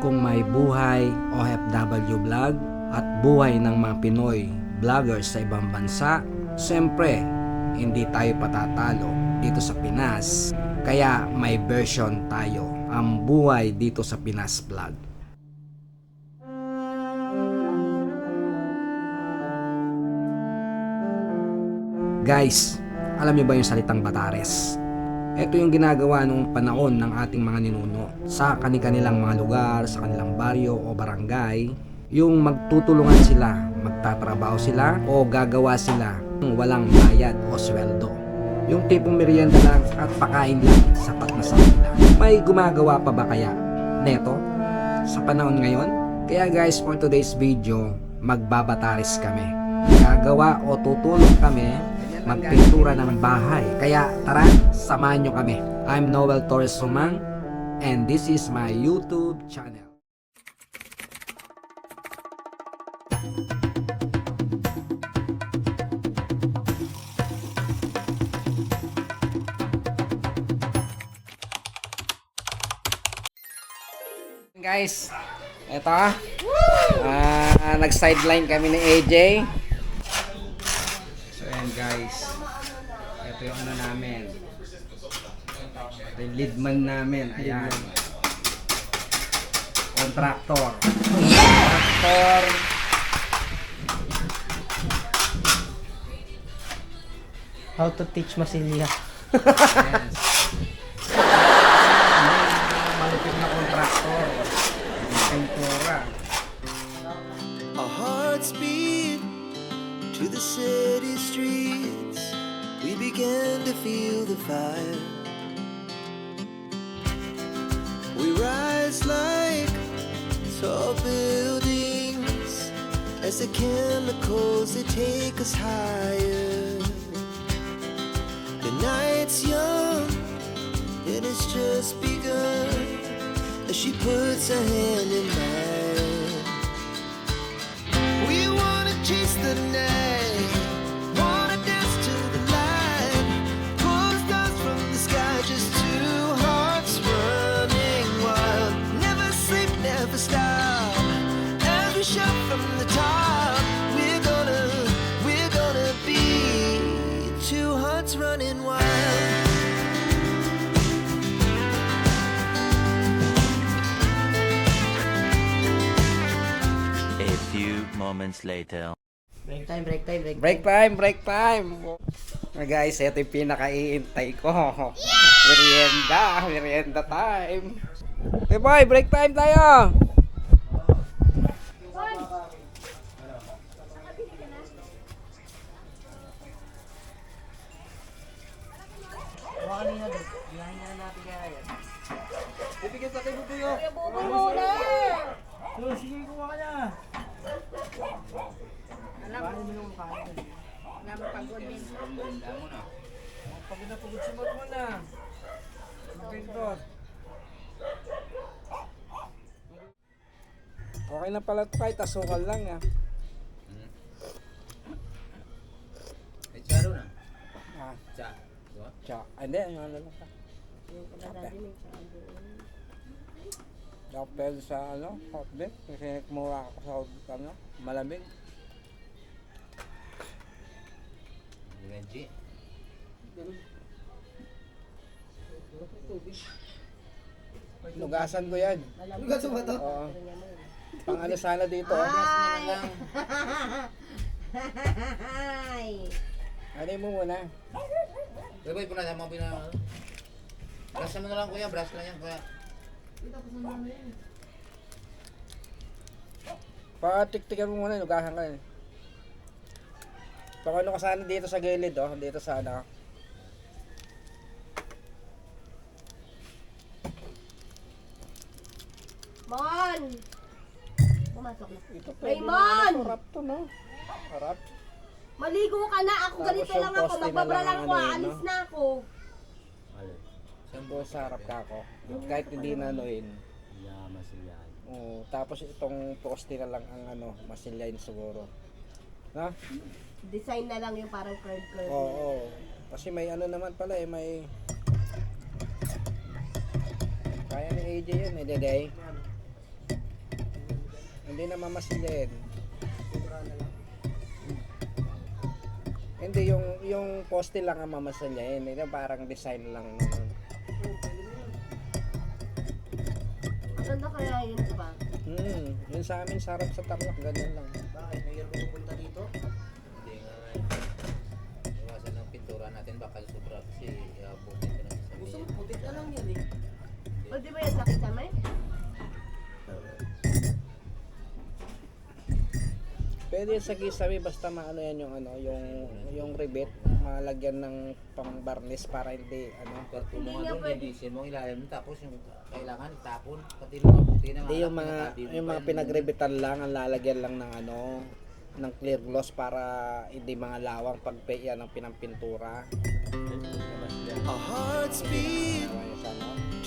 kung may buhay OFW vlog at buhay ng mga Pinoy vloggers sa ibang bansa, siyempre, hindi tayo patatalo dito sa Pinas. Kaya may version tayo, ang buhay dito sa Pinas vlog. Guys, alam niyo ba yung salitang Batares? Ito yung ginagawa nung panahon ng ating mga ninuno sa kanilang mga lugar, sa kanilang baryo o barangay. Yung magtutulungan sila, magtatrabaho sila o gagawa sila ng walang bayad o sweldo. Yung tipong merienda lang at pakain lang, sapat na sa kanila. May gumagawa pa ba kaya neto sa panahon ngayon? Kaya guys, for today's video, magbabataris kami. Gagawa o tutulong kami magpintura ng bahay. Kaya tara, samahan nyo kami. I'm Noel Torres Sumang and this is my YouTube channel. Guys, eto nag-sideline kami ni AJ. So ayan guys, ito yung ano namin, ito yung leadman namin. Ayan, contractor. Contractor. How to teach Masilya. Yes. Malupit na contractor. Pintura. Our hearts beat to the city streets. We began to feel the fire. We rise like tall buildings as the chemicals they take us higher. The night's young and it's just begun as she puts her hand in mine. We wanna chase the night, wanna dance to the light, pull stars from the sky, just two hearts running wild. Never sleep, never stop, as we shout from the top. We're gonna be two hearts running wild. A few moments later. Break time, break time, break time. Break time, break time. Guys, ito yung pinaka-iintay ko. Merienda time. Okay boy, break time tayo. Kanina doon. Hinahin na natin kaya yan. Bibigyan sa tayo bubuyo. Buboy muna! Sige, kuha ka na. Paano mo nung kain? Napapagod din. Pagod na pagod si Mot mo na. Magpindot. Okay na pala ito kahit asukal lang ya. Charo na. Ah, Cha. tsa. Hindi, ano lang ka. Kapel sa ano, hotbed. Kasi kumuha ako sa hotbed, ano, malamig. Benji. Nugasan ko yan. Lugasan ba to? Oo. Pang ano sana dito. Ay! Ano mo muna? Boy, puna sa mga pina. Brush mo na lang kuya, brush lang yan kuya. Patiktikan mo muna, nugasan ka. Pang ano ka sana dito sa gilid, oh. Dito sana. Mon! Pumasok na. Ito Raymond! Harap to, no? Harap. Maligo ka na! Ako Tapos ganito yung lang ako. poste na Magbabra lang lang ako. ano yun, Aalis no? na ako. Siyempre sa harap ka ako. Kahit hindi na anuhin. Oo, tapos itong poste na lang ang ano, masilyain siguro. Na? Design na lang yung parang curve-curve. Oo. Kasi may ano naman pala eh, may kaya ni AJ yun eh, Dede. Hindi na mamasilin. Hindi, yung poste lang ang mamasilin. Ito parang design lang naman. Ganda kaya yun pa. Yun sa amin, sarap sa Tarlac, ganyan lang. Bakit? May year pupunta dito? Hindi nga nga. Iwasan ng pintura natin baka sobra kasi iabutin ko na sa Gusto sabihin. mo, putik na lang yan eh. O di ba yan sakit sa may? Pwede sa kisame basta maano yan yung rivet, malagyan ng pang-varnish para hindi Pwede Hindi mo nga nga doon, pwede. linisin mo ilalim tapos yung kailangan itapon. Pati mga buti ng hindi yung mga pinagribetan lang ang lalagyan lang ng ng clear gloss para hindi mga lawang pagpeya ng pinampintura. Our hearts beat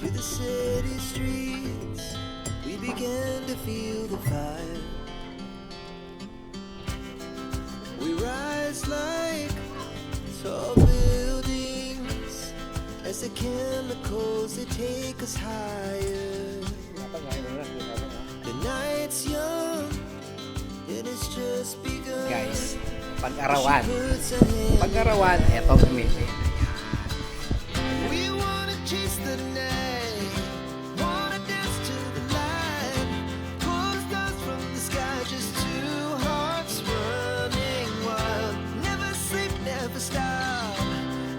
to the city streets. We began to feel the fire. We rise like tall buildings as the chemicals they take us higher. The night's young and it's just begun. Guys, She pag-arawan. puts her hand Pag-arawan, eto gumiti. We wanna chase the night, wanna dance to the light, pull stars from the sky, just two hearts running wild. Never sleep, never stop,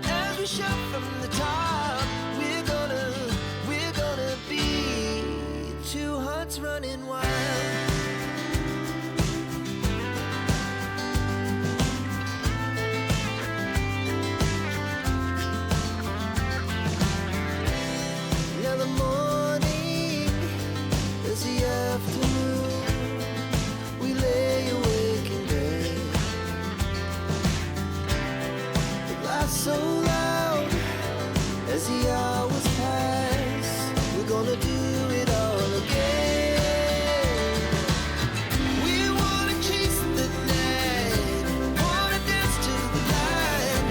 as we shout from the top. We're gonna be two hearts running wild. Now the morning is the afternoon. We lay awake in bed. The laughs so loud as the hours pass. We're gonna do it all again. We wanna chase the night, wanna dance to the light,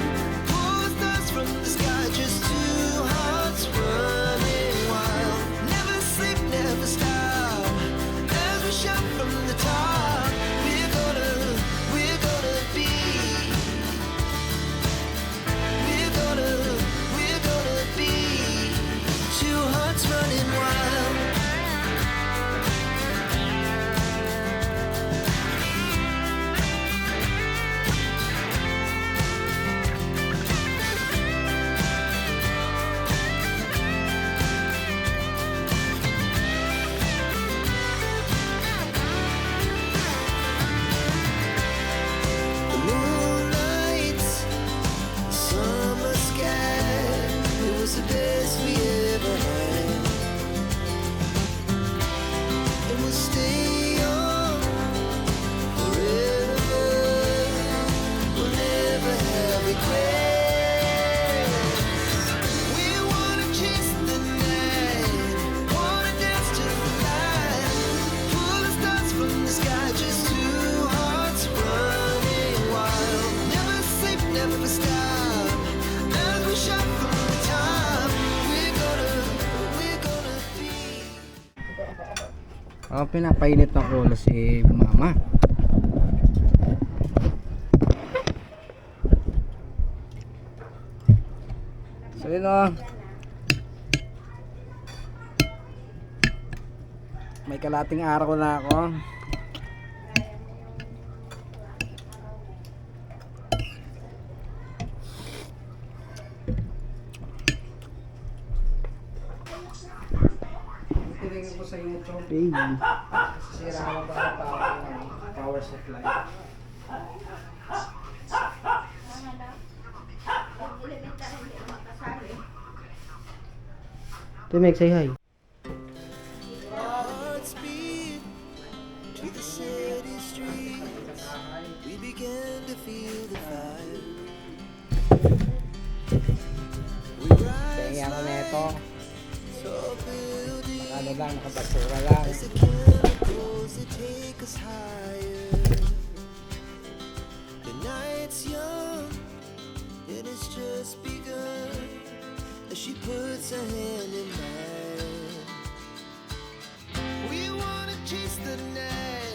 pull the stars from the sky, just two hearts running wild. Never sleep, never stop, as we shout from the top. We're gonna be, we're gonna be two hearts running wild. The moonlight, summer sky, it was the best we ever had. And we'll stay on forever. We'll never have regrets. We wanna chase the night, wanna dance to the light, pull the stars from the sky, just two hearts running wild. Never sleep, never stop, as we shout from the top. We're gonna be. Pinapainit ng ulo si mama. So yun may kalating araw na ako. Tingin ko sa YouTube. Sira lang ba ang power supply? Timek, say hi. Hearts beat to the city streets. We began to feel the fire. We rise Kaya ako neto. tall buildings Ano lang, nakabasura lang. as the chemicals they take us higher. The night's young and it's just begun as she puts her hand in mine. We wanna chase the night,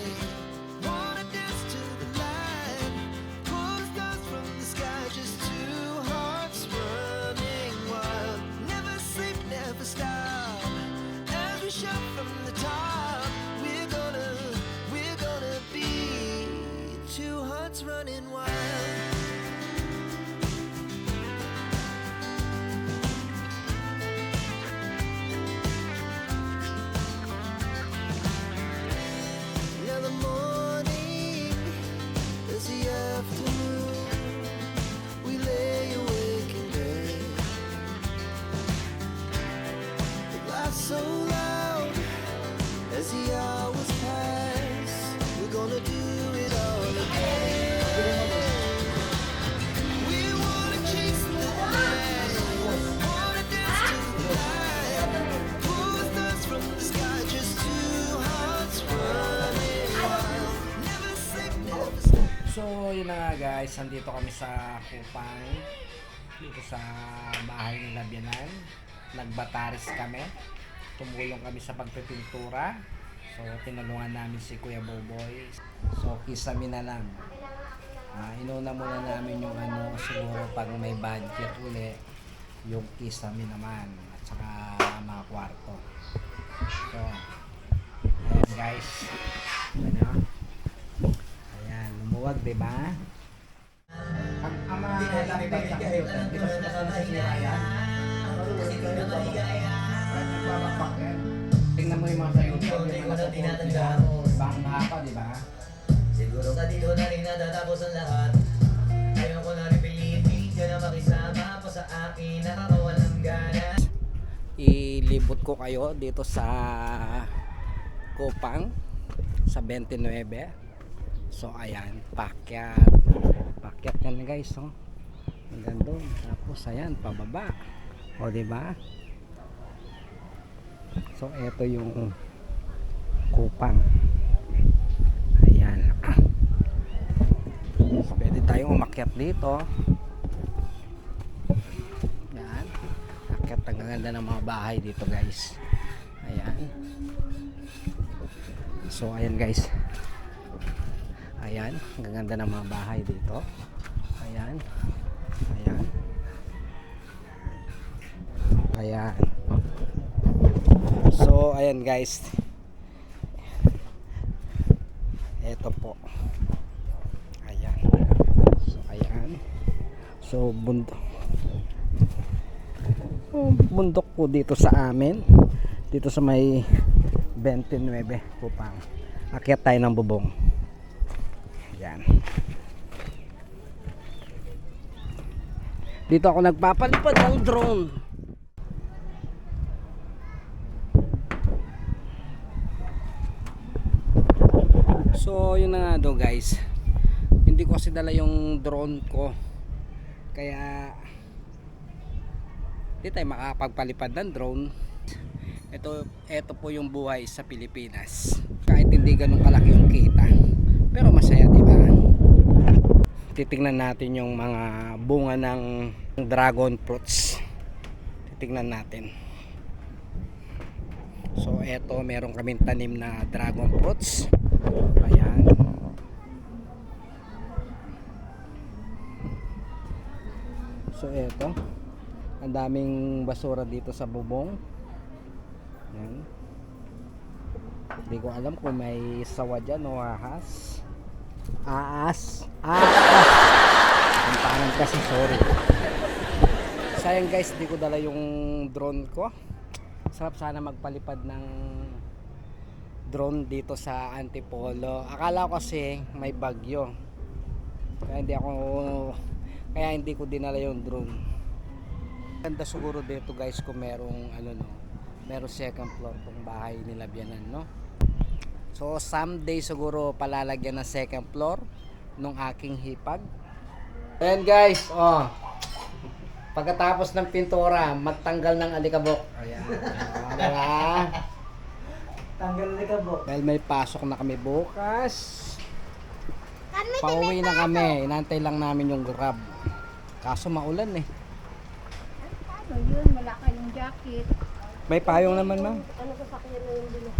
up from the top. We're gonna be two hearts running wild. Now the morning is the afternoon. We lay awake in bed. The laugh so loud as the hours pass. We're gonna do it all again. We wanna chase the night, wanna dance to the light. Pull the stars from the sky, just two hearts running wild. Never sleep, never sleep. So yun na nga guys, nandito kami sa Kupang, dito sa bahay ng Labyanan. Nagbataris kami, tumulong kami sa pagpipintura. So tinulungan namin si Kuya Boboy. So kisami na lang. Inuna muna namin yung ano, siguro pag may budget uli, yung kisami naman at saka mga kwarto. So ayan guys, ano? Ayan, lumuwag, diba? Ang mga laptop sa computer, di ba sinasira yan? Nagbabakbak yan. Tingnan mo yung mga sa YouTube, yung mga sa bang hapa, di ba? Siguro sa dito na rin natatapos ang lahat. Ayaw ko na rin pilitin ka na makisama pa sa akin, nakakawalang gana. Ilibot ko kayo dito sa Kupang sa 29. So ayan, pakyat yan guys, oh. Hanggang doon, tapos ayan, pababa. O diba? So eto yung Kupang. Ayan. So, pwede tayong umakyat dito. Yan. Akyat, ang ganda ng mga bahay dito guys. Ayan. So ayan guys. Ayan, ang ganda ng mga bahay dito. Ayan. Ayan. Ayan. So ayan guys. Ito po. Ayan. So ayan. So bundok po dito sa amin. Dito sa may 29 Kupang. Akyat tayo ng bubong. Ayan. Dito ako nagpapalipad ng drone. So yun na nga daw guys. Hindi ko kasi dala yung drone ko. Kaya hindi tayo makapagpalipad ng drone. Ito po yung buhay sa Pilipinas. Kahit hindi ganun kalaki yung kita, pero masaya, di ba? Titingnan natin yung mga bunga ng dragon fruits. Titingnan natin. So eto, meron kaming tanim na dragon fruits. Ayan. So eto, ang daming basura dito sa bubong. Ayan. Hindi ko alam kung may sawa dyan o ahas. Aas. Ang pangan kasi, sorry. Sayang guys, di ko dala yung drone ko. Sarap sana magpalipad ng drone dito sa Antipolo. Akala ko kasi may bagyo. Kaya hindi ko dinala yung drone. Ganda siguro dito guys kung merong merong second floor tong bahay ni Labyanan, no? So someday siguro palalagyan ng second floor nung aking hipag. Ayan guys, oh. Pagkatapos ng pintura, magtanggal ng alikabok. Ayan. Diba? Tanggal na kabok. Dahil may pasok na kami bukas. Pauwi na kami. Inantay lang namin yung grab. Kaso maulan eh. Ano yun? Wala kayong jacket. May payong naman, ma'am. Ano sasakyan na yung bilog?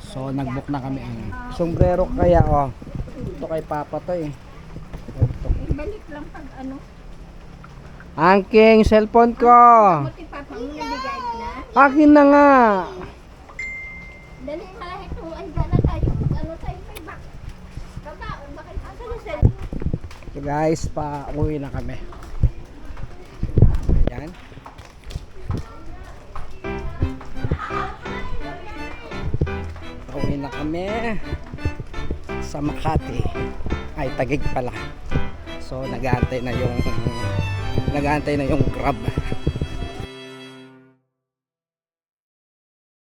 So nagbook na kami ang sombrero kaya, oh. Ito kay Papa to eh. Ito. Balik lang pag ano. Angking cellphone ko. Buti papa mo nabigay mo na. Akin na nga. Dali malahit mo, ay gana tayo. Ano tayo may bak. Kabaon, bakit ang salusel? So guys, pa-uwi na kami. Ayan. Pa-uwi na kami sa Makati. Ay, Taguig pala. So nag-aantay na yung Grab.